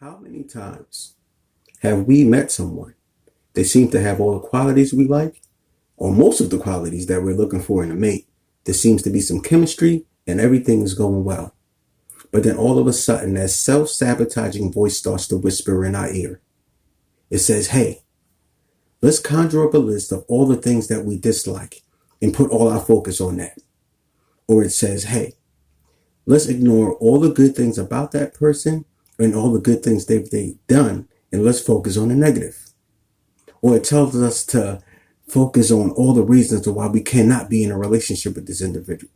How many times have we met someone? They seem to have all the qualities we like, or most of the qualities that we're looking for in a mate. There seems to be some chemistry and everything is going well. But then all of a sudden, that self-sabotaging voice starts to whisper in our ear. It says, hey, let's conjure up a list of all the things that we dislike and put all our focus on that. Or it says, hey, let's ignore all the good things about that person and all the good things they've done, and let's focus on the negative. Or it tells us to focus on all the reasons why we cannot be in a relationship with this individual.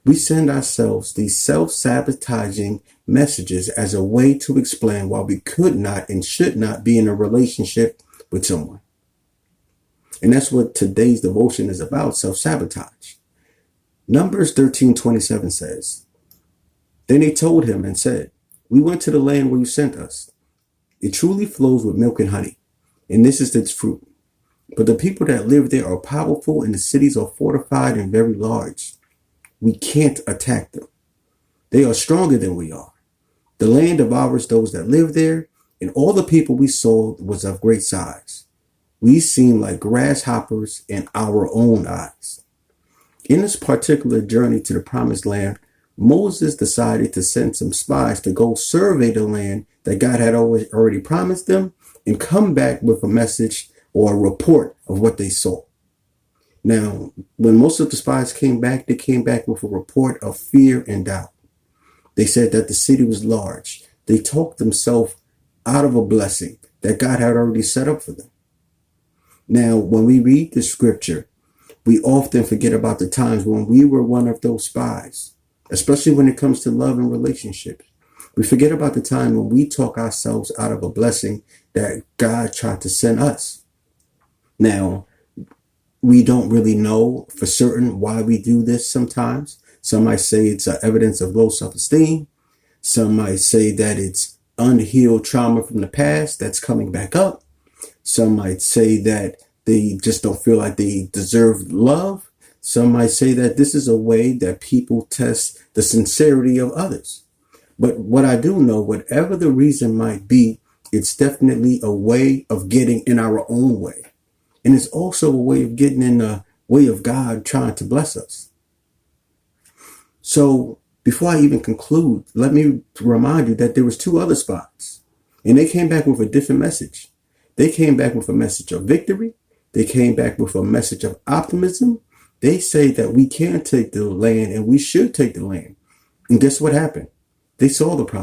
We send ourselves these self-sabotaging messages as a way to explain why we could not and should not be in a relationship with someone. And that's what today's devotion is about, self-sabotage. Numbers 13:27 says, then they told him and said, we went to the land where you sent us. It truly flows with milk and honey, and this is its fruit. But the people that live there are powerful, and the cities are fortified and very large. We can't attack them. They are stronger than we are. The land devours those that live there, and all the people we saw was of great size. We seem like grasshoppers in our own eyes. In this particular journey to the promised land, Moses decided to send some spies to go survey the land that God had already promised them and come back with a message or a report of what they saw. Now, when most of the spies came back, they came back with a report of fear and doubt. They said that the city was large. They talked themselves out of a blessing that God had already set up for them. Now, when we read the scripture, we often forget about the times when we were one of those spies. Especially when it comes to love and relationships. We forget about the time when we talk ourselves out of a blessing that God tried to send us. Now, we don't really know for certain why we do this sometimes. Some might say it's evidence of low self-esteem. Some might say that it's unhealed trauma from the past that's coming back up. Some might say that they just don't feel like they deserve love. Some might say that this is a way that people test the sincerity of others. But what I do know, whatever the reason might be, it's definitely a way of getting in our own way. And it's also a way of getting in the way of God trying to bless us. So before I even conclude, let me remind you that there was two other spies, and they came back with a different message. They came back with a message of victory. They came back with a message of optimism. They say that we can take the land and we should take the land. And guess what happened? They saw the problem.